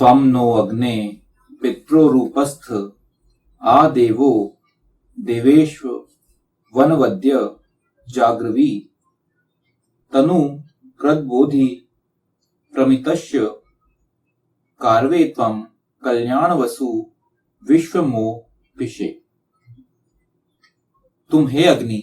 त्वं नो अग्ने पित्रोरूपस्थ आ देवो देवेश्व वनवद्य जागृवी तनु कृद्बोधि प्रमितस्य कार्वे त्वं कल्याणवसु विश्वमो पिशे। तुम हे अग्नि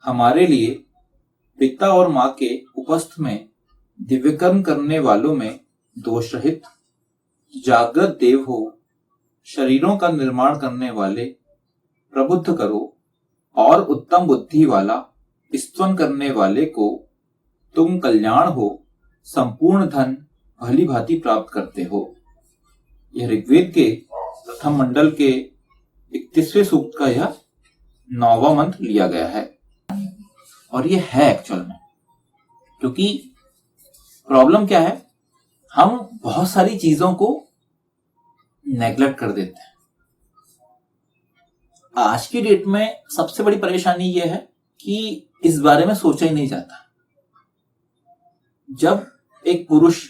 हमारे लिए पिता और माँ के उपस्थ में दिव्यकर्म करने वालों में दोष रहित जागृत देव हो, शरीरों का निर्माण करने वाले प्रबुद्ध करो और उत्तम बुद्धि वाला स्तवन करने वाले को तुम कल्याण हो संपूर्ण धन भली भांति प्राप्त करते हो। यह ऋग्वेद के प्रथम मंडल के 31वें सूक्त का यह 9वां मंत्र लिया गया है। और ये है एक्चुअल में, क्योंकि प्रॉब्लम क्या है, हम बहुत सारी चीजों को नेग्लेक्ट कर देते हैं। आज की डेट में सबसे बड़ी परेशानी यह है कि इस बारे में सोचा ही नहीं जाता। जब एक पुरुष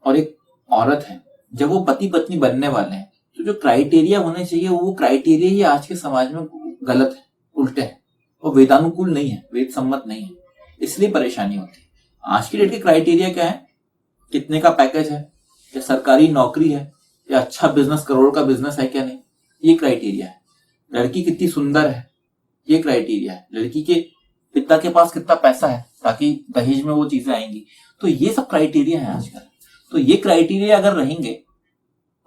और एक औरत है, जब वो पति पत्नी बनने वाले हैं, तो जो क्राइटेरिया होने चाहिए वो क्राइटेरिया ही आज के समाज में गलत है, उल्टे है, वो वेदानुकूल नहीं है, वेद सम्मत नहीं है, इसलिए परेशानी होती है। आज की डेट के क्राइटेरिया क्या है, कितने का पैकेज है, या सरकारी नौकरी है, या अच्छा बिजनेस, करोड़ का बिजनेस है क्या नहीं, ये क्राइटेरिया है। लड़की कितनी सुंदर है, ये क्राइटेरिया है। लड़की के पिता के पास कितना पैसा है ताकि दहेज में वो चीजें आएंगी, तो ये सब क्राइटेरिया है आजकल। तो ये क्राइटेरिया अगर रहेंगे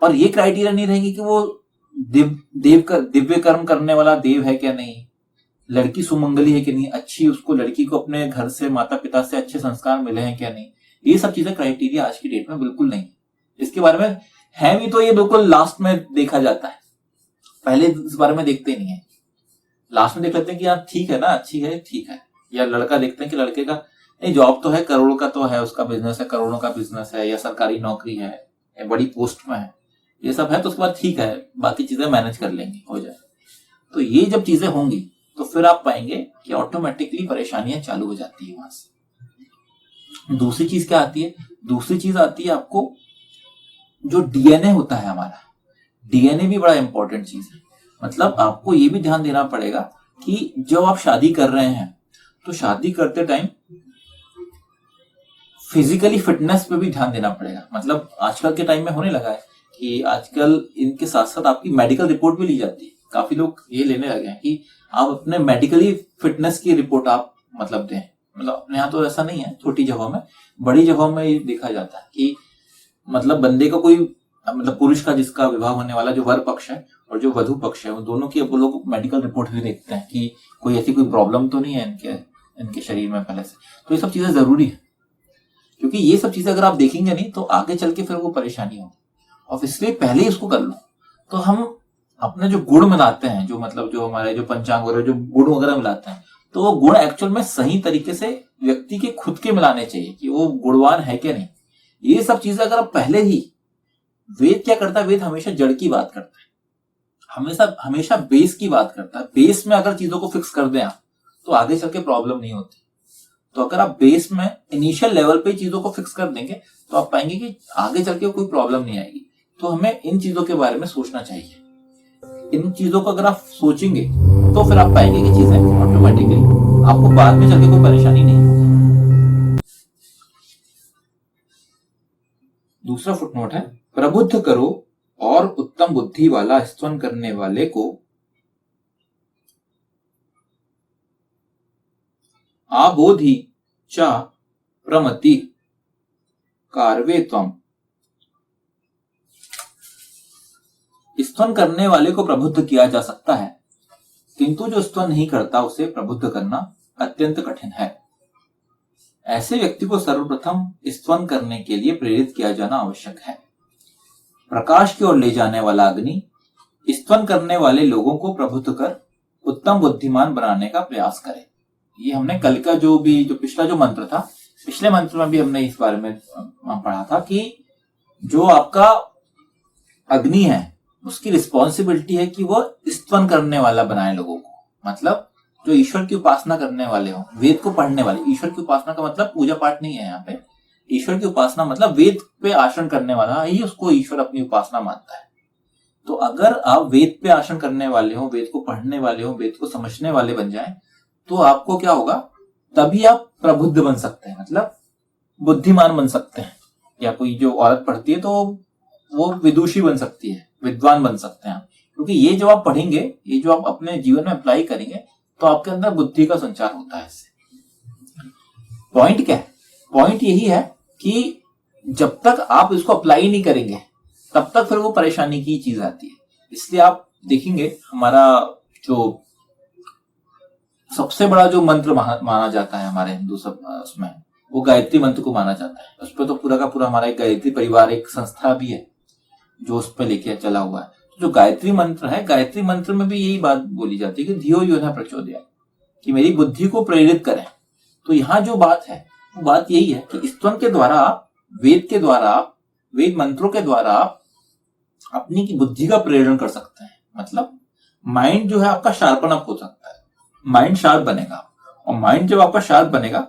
और ये क्राइटेरिया नहीं रहेंगे कि वो दिव्य कर्म करने वाला देव है क्या नहीं, लड़की सुमंगली है कि नहीं, अच्छी उसको लड़की को अपने घर से माता पिता से अच्छे संस्कार मिले हैं क्या नहीं, ये सब चीजें क्राइटेरिया आज की डेट में बिल्कुल नहीं। इसके बारे में है भी तो ये बिल्कुल लास्ट में देखा जाता है, पहले इस बारे में देखते नहीं है। लास्ट में देख लेते हैं कि यार ठीक है ना, अच्छी है, ठीक है। या लड़का देखते हैं कि लड़के का नहीं जॉब तो है, करोड़ का तो है, उसका बिजनेस है, करोड़ों का बिजनेस है, या सरकारी नौकरी है, या बड़ी पोस्ट में है, ये सब है, तो उसके बाद ठीक है, बाकी चीजें मैनेज कर लेंगे, हो जाए। तो ये जब चीजें होंगी तो फिर आप पाएंगे कि ऑटोमेटिकली परेशानियां चालू हो जाती है वहां से। दूसरी चीज क्या आती है, दूसरी चीज आती है आपको जो डीएनए होता है हमारा। डीएनए भी बड़ा इंपॉर्टेंट चीज है। मतलब आपको ये भी ध्यान देना पड़ेगा कि जब आप शादी कर रहे हैं तो शादी करते टाइम फिजिकली फिटनेस पे भी ध्यान देना पड़ेगा। मतलब आजकल के टाइम में होने लगा है कि आजकल इनके साथ साथ आपकी मेडिकल रिपोर्ट भी ली जाती है। काफी लोग ये लेने लगे हैं कि आप अपने मेडिकली फिटनेस की रिपोर्ट आप मतलब दें। मतलब अपने यहाँ तो ऐसा नहीं है, छोटी जगहों में, बड़ी जगहों में ये देखा जाता है कि मतलब बंदे का कोई, मतलब पुरुष का जिसका विवाह होने वाला जो वर पक्ष है और जो वधु पक्ष है, वो दोनों की वो लोग मेडिकल रिपोर्ट भी देखते हैं कि कोई ऐसी कोई प्रॉब्लम तो नहीं है इनके शरीर में पहले से। तो ये सब चीजें जरूरी है, क्योंकि ये सब चीजें अगर आप देखेंगे नहीं तो आगे चल के फिर वो परेशानी होगी। और इसलिए पहले ही उसको कर लो। तो हम अपने जो गुण मिलाते हैं, जो मतलब जो हमारे जो पंचांग वगैरह जो गुण वगैरह मिलाते हैं, तो वो गुण एक्चुअल में सही तरीके से व्यक्ति के खुद के मिलाने चाहिए कि वो गुणवान है क्या नहीं। ये सब चीजें अगर आप पहले ही, वेद क्या करता है, वेद हमेशा जड़ की बात करता है, हमेशा बेस की बात करता है। बेस में अगर चीजों को फिक्स कर दें आप तो आगे चल के प्रॉब्लम नहीं होती। तो अगर आप बेस में इनिशियल लेवल पे चीजों को फिक्स कर देंगे तो आप पाएंगे कि आगे चल के कोई प्रॉब्लम नहीं आएगी। तो हमें इन चीजों के बारे में सोचना चाहिए। इन चीजों को अगर आप सोचेंगे तो फिर आप पाएंगे कि चीजें ऑटोमेटिकली आपको बाद में चल के कोई परेशानी नहीं। दूसरा फुटनोट है, प्रबुद्ध करो और उत्तम बुद्धि वाला स्तवन करने वाले को आबोधि च प्रमति कार्वे त्वम। स्तवन करने वाले को प्रबुद्ध किया जा सकता है, किंतु जो स्तवन नहीं करता उसे प्रबुद्ध करना अत्यंत कठिन है। ऐसे व्यक्ति को सर्वप्रथम स्तवन करने के लिए प्रेरित किया जाना आवश्यक है। प्रकाश की ओर ले जाने वाला अग्नि स्तवन करने वाले लोगों को प्रबुद्ध कर उत्तम बुद्धिमान बनाने का प्रयास करे। ये हमने कल का जो पिछला जो मंत्र था, पिछले मंत्र में भी हमने इस बारे में पढ़ा था कि जो आपका अग्नि है उसकी रिस्पॉन्सिबिलिटी है कि वो स्तवन करने वाला बनाए लोगों को। मतलब जो ईश्वर की उपासना करने वाले हो, वेद को पढ़ने वाले। ईश्वर की उपासना का मतलब पूजा पाठ नहीं है यहाँ पे, ईश्वर की उपासना मतलब वेद पे आसन करने वाला ही उसको ईश्वर अपनी उपासना मानता है। तो अगर आप वेद पे आसन करने वाले हो, वेद को पढ़ने वाले हो, वेद को समझने वाले बन जाएं, तो आपको क्या होगा, तभी आप प्रबुद्ध बन सकते हैं, मतलब बुद्धिमान बन सकते हैं। या कोई जो औरत पढ़ती है तो वो विदुषी बन सकती है, विद्वान बन सकते हैं। क्योंकि ये जो आप पढ़ेंगे, ये जो आप अपने जीवन में अप्लाई करेंगे, तो आपके अंदर बुद्धि का संचार होता है। इससे पॉइंट क्या है? पॉइंट यही है कि जब तक आप इसको अप्लाई नहीं करेंगे तब तक फिर वो परेशानी की चीज आती है। इसलिए आप देखेंगे हमारा जो सबसे बड़ा जो मंत्र माना जाता है हमारे हिंदू सब उसमें, वो गायत्री मंत्र को माना जाता है। उस पर तो पूरा का पूरा हमारा एक गायत्री परिवार, एक संस्था भी है जो उस पर लेके चला हुआ है। जो गायत्री मंत्र है, गायत्री मंत्र में भी यही बात बोली जाती है कि धियो यो न प्रचोदयात्, कि मेरी बुद्धि को प्रेरित करें। तो यहाँ जो बात है वो बात यही है कि स्तवन के द्वारा आप, वेद के द्वारा आप, वेद मंत्रों के द्वारा आप अपनी की बुद्धि का प्रेरण कर सकते हैं। मतलब माइंड जो है आपका शार्पन अप हो सकता है, माइंड शार्प बनेगा। और माइंड जब आपका शार्प बनेगा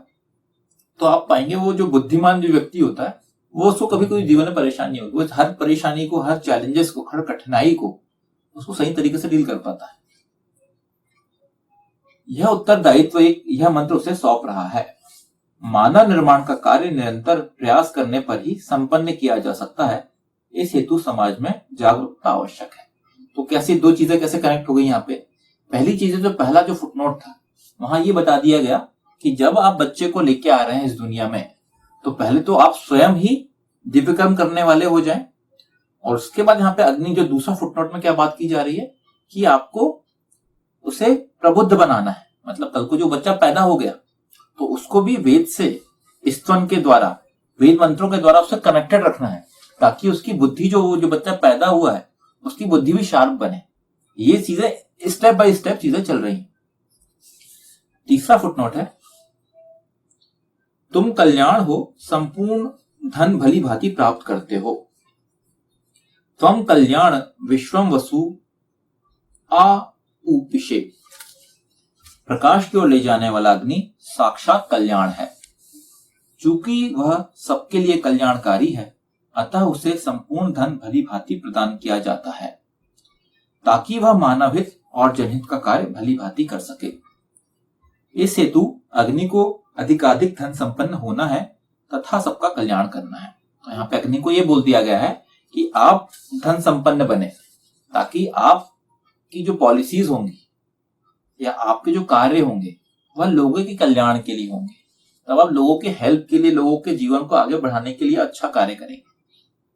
तो आप पाएंगे वो जो बुद्धिमान जो व्यक्ति होता है वो उसको कभी कोई जीवन में परेशानी नहीं होगी। वो हर परेशानी को, हर चैलेंजेस को, हर कठिनाई को उसको सही तरीके से डील कर पाता है। यह उत्तरदायित्व यह मंत्र उसे सौंप रहा है। मानव निर्माण का कार्य निरंतर प्रयास करने पर ही संपन्न किया जा सकता है। इस हेतु समाज में जागरूकता आवश्यक है। तो कैसे दो चीजें कैसे कनेक्ट हो गई यहाँ पे? पहली चीज, जो पहला जो फुटनोट था वहां ये बता दिया गया कि जब आप बच्चे को लेके आ रहे हैं इस दुनिया में, तो पहले तो आप स्वयं ही दिव्य कर्म करने वाले हो जाएं। और उसके बाद यहाँ पे अग्नि, जो दूसरा फुटनोट में क्या बात की जा रही है कि आपको उसे प्रबुद्ध बनाना है। मतलब कल को जो बच्चा पैदा हो गया तो उसको भी वेद से, स्तवन के द्वारा, वेद मंत्रों के द्वारा उससे कनेक्टेड रखना है, ताकि उसकी बुद्धि, जो बच्चा पैदा हुआ है उसकी बुद्धि भी शार्प बने। ये चीजें स्टेप बाय स्टेप चीजें चल रही हैं। तीसरा फुटनोट है, तुम कल्याण हो संपूर्ण धन भली भांति प्राप्त करते हो। त्वम कल्याण विश्वम वसु आउपिशे। प्रकाश की ओर ले जाने वाला अग्नि साक्षात कल्याण है। चूंकि वह सबके लिए कल्याणकारी है, अतः उसे संपूर्ण धन भली भांति प्रदान किया जाता है, ताकि वह मानव हित और जनहित का कार्य भली भांति कर सके। इस हेतु अग्नि को अधिकाधिक धन संपन्न होना है तथा सबका कल्याण करना है। तो यहाँ पे अग्नि को यह बोल दिया गया है कि आप धन संपन्न बने, ताकि आपकी जो पॉलिसीज होंगी या आपके जो कार्य होंगे वह लोगों के कल्याण के लिए होंगे। तब आप लोगों के हेल्प के लिए, लोगों के जीवन को आगे बढ़ाने के लिए अच्छा कार्य करेंगे।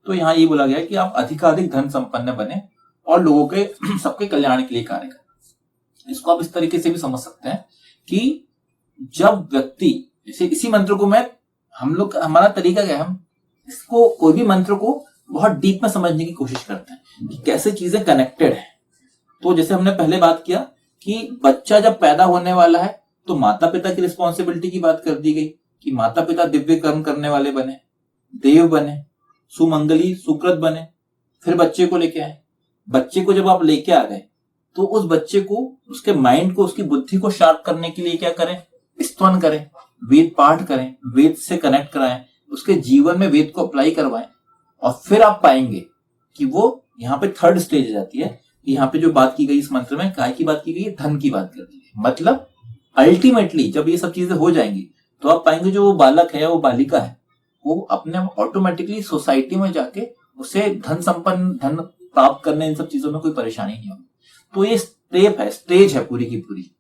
तो यहाँ ये बोला गया है कि आप अधिकाधिक धन संपन्न बने और लोगों के सबके कल्याण के लिए कार्य करें। इसको आप इस तरीके से भी समझ सकते हैं कि जब व्यक्ति, जैसे इसी मंत्र को हमारा तरीका क्या है, हम इसको, कोई भी मंत्र को बहुत डीप में समझने की कोशिश करते हैं कि कैसे चीजें कनेक्टेड है। तो जैसे हमने पहले बात किया कि बच्चा जब पैदा होने वाला है तो माता पिता की रिस्पॉन्सिबिलिटी की बात कर दी गई कि माता पिता दिव्य कर्म करने वाले बने, देव बने, सुमंगली सुकृत बने। फिर बच्चे को लेके आए। बच्चे को जब आप लेके आ गए तो उस बच्चे को, उसके माइंड को, उसकी बुद्धि को शार्प करने के लिए क्या करें? स्तवन करें, वेद पाठ करें, वेद से कनेक्ट कराएं, उसके जीवन में वेद को अप्लाई करवाएं। और फिर आप पाएंगे कि वो यहाँ पे थर्ड स्टेज आ जाती है। यहाँ पे जो बात की गई इस मंत्र में, काय की बात की गई है? धन की बात कर दी गई। मतलब अल्टीमेटली जब ये सब चीजें हो जाएंगी तो आप पाएंगे जो वो बालक है, वो बालिका है, वो अपने ऑटोमेटिकली सोसाइटी में जाके उसे धन संपन्न, धन प्राप्त करने, इन सब चीजों में कोई परेशानी नहीं होगी। तो ये स्टेप है, स्टेज है पूरी की पूरी,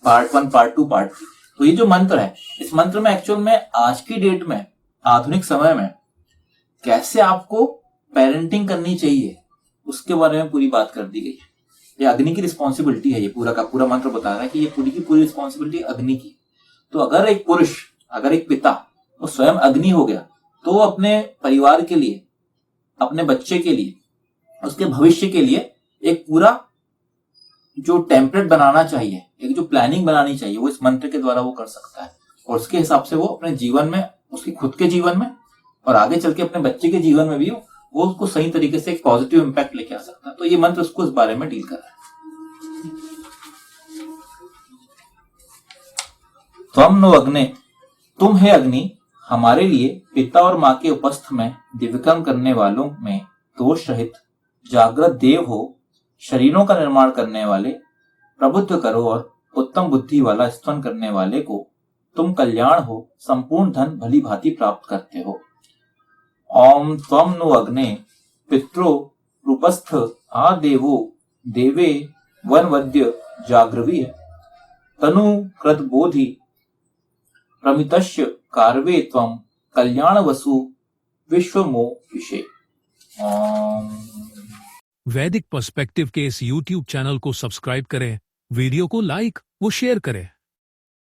पार्ट 1, पार्ट 2, पार्ट 3। तो ये जो मंत्र है, इस मंत्र में एक्चुअल में आज की डेट में, आधुनिक समय में कैसे आपको पेरेंटिंग करनी चाहिए उसके बारे में पूरी बात कर दी गई है। ये अग्नि की रिस्पॉन्सिबिलिटी है। ये पूरा का पूरा मंत्र बता रहा है कि ये पूरी की पूरी रिस्पॉन्सिबिलिटी अग्नि की। तो अगर एक पुरुष, अगर एक पिता वो स्वयं अग्नि हो गया तो वो अपने परिवार के लिए, अपने बच्चे के लिए, उसके भविष्य के लिए एक पूरा जो टेम्पलेट बनाना चाहिए, एक जो प्लानिंग बनानी चाहिए, वो इस मंत्र के द्वारा वो कर सकता है। और उसके हिसाब से वो अपने जीवन में, उसके खुद के जीवन में और आगे चल के अपने बच्चे के जीवन में भी वो उसको सही तरीके से एक पॉजिटिव इंपैक्ट लेके आ सकता है। तो ये मंत्र उसको इस बारे में डील कर रहा है। त्वम नो अग्ने, तुम है अग्नि, हमारे लिए पिता और माँ के उपस्थ में दिव्यकर्म करने वालों में दोष रहित जागृत देव हो, शरीरों का निर्माण करने वाले, प्रबुद्ध करो और उत्तम बुद्धि वाला स्तवन करने वाले को तुम कल्याण हो संपूर्ण धन भली भांति प्राप्त करते हो। ओम त्वं नु अग्ने पित्रो रूपस्थ आ देवो देवे वनवद्य जागृवीय तनु कृत बोधि प्रमितस्य कार्वे त्वं कल्याण वसु विश्वमो विषे। ओम। वैदिक पर्सपेक्टिव के इस YouTube चैनल को सब्सक्राइब करें, वीडियो को लाइक व शेयर करें।